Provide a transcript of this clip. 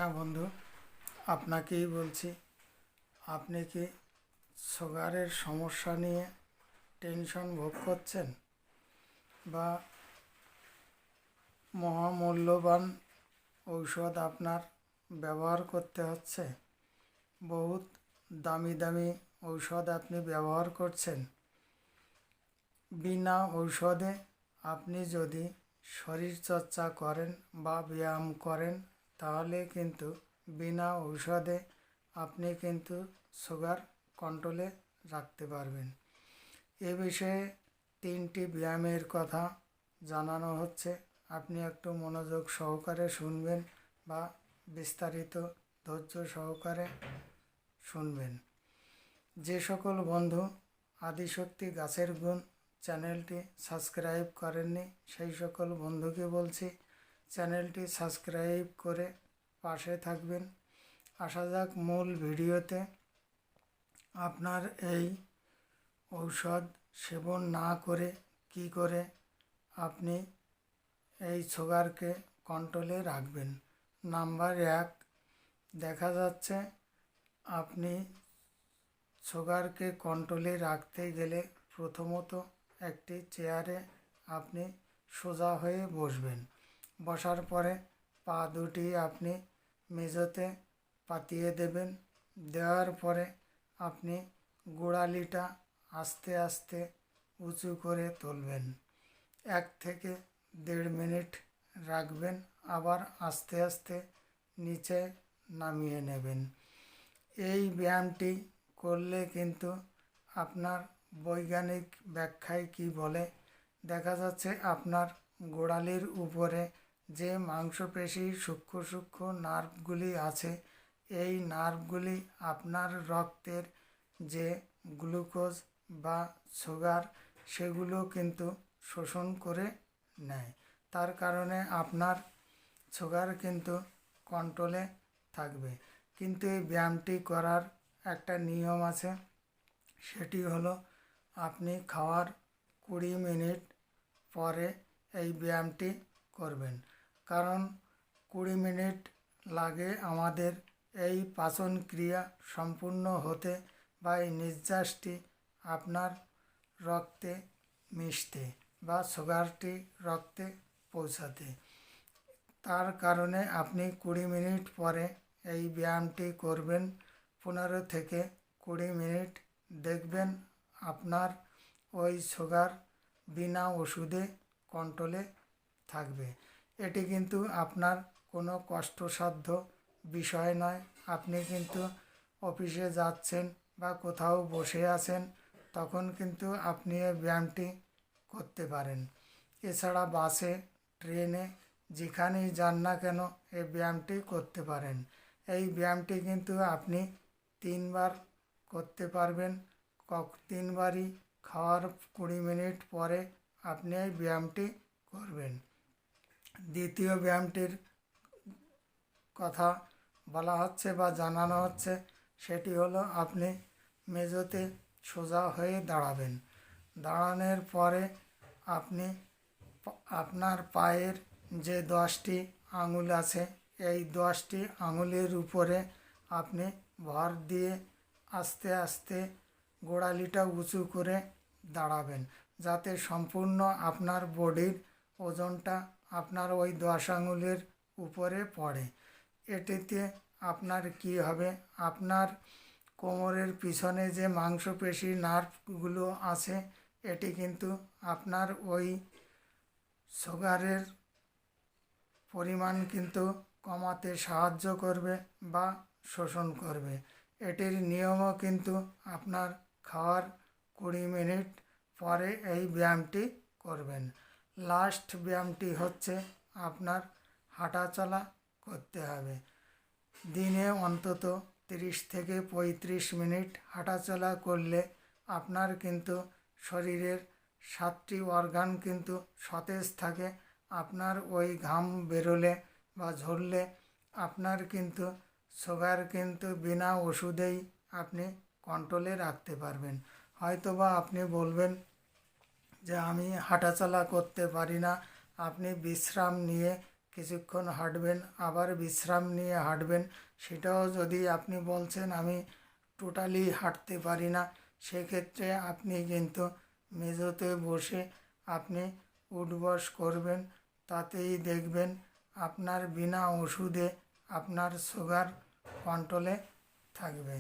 হ্যাঁ বন্ধু, আপনাকেই বলছি। আপনি কি সুগারের সমস্যা নিয়ে টেনশন ভোগ করছেন, বা মহামূল্যবান ঔষধ আপনার ব্যবহার করতে হচ্ছে? বহুত দামি দামি ঔষধ আপনি ব্যবহার করছেন। বিনা ঔষধে আপনি যদি শরীরচর্চা করেন বা ব্যায়াম করেন, তাহলে কিন্তু বিনা ঔষধে আপনি কিন্তু সুগার কন্ট্রোলে রাখতে পারবেন। এ বিষয়ে 3টি ব্যায়ামের কথা জানানো হচ্ছে। আপনি একটু মনোযোগ সহকারে শুনবেন বা বিস্তারিত ধৈর্য সহকারে শুনবেন। যে সকল বন্ধু আদিশক্তি গাছের গুণ চ্যানেলটি সাবস্ক্রাইব করেননি, সেই সকল বন্ধুকে বলছি চ্যানেলটি সাবস্ক্রাইব করে পাশে থাকবেন। আসা যাক মূল ভিডিওতে। আপনার এই ঔষধ সেবন না করে কি করে আপনি এই সুগারকে কন্ট্রোলে রাখবেন। নাম্বার 1, দেখা যাচ্ছে আপনি সুগারকে কন্ট্রোলে রাখতে গেলে প্রথমত একটি চেয়ারে আপনি সোজা হয়ে বসবেন। বসার পরে পা দুটি আপনি মেঝেতে পাতিয়ে দেবেন। দেওয়ার পরে আপনি গোড়ালিটা আস্তে আস্তে উঁচু করে তুলবেন। 1 থেকে 1.5 মিনিট রাখবেন, আবার আস্তে আস্তে নিচে নামিয়ে নেবেন। এই ব্যায়ামটি করলে কিন্তু আপনার বৈজ্ঞানিক ব্যাখ্যায় কি বলে, দেখা যাচ্ছে আপনার গোড়ালির উপরে যে মাংসপেশি সূক্ষ্ম সূক্ষ্ম নার্ভগুলি আছে, এই নার্ভগুলি আপনার রক্তের যে গ্লুকোজ বা সুগার সেগুলো কিন্তু শোষণ করে নেয়। তার কারণে আপনার সুগার কিন্তু কন্ট্রোলে থাকবে। কিন্তু এই ব্যায়ামটি করার একটা নিয়ম আছে। সেটি হলো আপনি খাওয়ার 20 মিনিট পরে এই ব্যায়ামটি করবেন। কারণ 20 মিনিট লাগে আমাদের এই পাচন ক্রিয়া সম্পূর্ণ হতে বা এই নির্যাসটি আপনার রক্তে মিশতে বা সুগারটি রক্তে পৌঁছাতে। তার কারণে আপনি 20 মিনিট পরে এই ব্যায়ামটি করবেন। 15 থেকে 20 মিনিট দেখবেন আপনার ওই সুগার বিনা ওষুধে কন্ট্রোলে থাকবে। এটি কিন্তু আপনার কোনো কষ্টসাধ্য বিষয় নয়। আপনি কিন্তু অফিসে যাচ্ছেন বা কোথাও বসে আছেন, তখন কিন্তু আপনি এই ব্যায়ামটি করতে পারেন। এছাড়া বাসে, ট্রেনে, যেখানেই যান না কেন এই ব্যায়ামটি করতে পারেন। এই ব্যায়ামটি কিন্তু আপনি 3 বার করতে পারবেন। 3 বারই খাওয়ার 20 মিনিট পরে আপনি এই ব্যায়ামটি করবেন। দ্বিতীয় ব্যায়ামটির কথা বলা হচ্ছে বা জানানো হচ্ছে, সেটি হলো আপনি মেঝেতে সোজা হয়ে দাঁড়াবেন। দাঁড়ানোর পরে আপনি আপনার পায়ের যে 10টি আঙুল আছে, এই 10টি আঙুলের উপরে আপনি ভর দিয়ে আস্তে আস্তে গোড়ালিটা উঁচু করে দাঁড়াবেন, যাতে সম্পূর্ণ আপনার বডির ওজনটা আপনার ওই 10 আঙুলের উপরে পড়ে। এটিতে আপনার কি হবে, আপনার কোমরের পিছনে যে মাংসপেশি নার্ভগুলো আছে, এটি কিন্তু আপনার ওই সুগারের পরিমাণ কিন্তু কমাতে সাহায্য করবে বা শোষণ করবে। এটির নিয়মও কিন্তু আপনার খাওয়ার 20 মিনিট পরে এই ব্যায়ামটি করবেন। লাস্ট ব্যায়ামটি হচ্ছে আপনার হাঁটাচলা করতে হবে। দিনে অন্তত 30 থেকে 35 মিনিট হাঁটাচলা করলে আপনার কিন্তু শরীরের 7টি অর্গান কিন্তু সতেজ থাকে। আপনার ওই ঘাম বেরোলে বা ঝরলে আপনার কিন্তু সুগার কিন্তু বিনা ওষুধেই আপনি কন্ট্রোলে রাখতে পারবেন। হয়তোবা আপনি বলবেন যে আমি হাঁটাচলা করতে পারি না, আপনি বিশ্রাম নিয়ে কিছুক্ষণ হাঁটবেন, আবার বিশ্রাম নিয়ে হাঁটবেন। সেটাও যদি আপনি বলছেন আমি টোটালি হাঁটতে পারি না, সেক্ষেত্রে আপনি কিন্তু মেঝোতে বসে আপনি উঠবস করবেন। তাতেই দেখবেন আপনার বিনা ওষুধে আপনার সুগার কন্ট্রোলে থাকবে।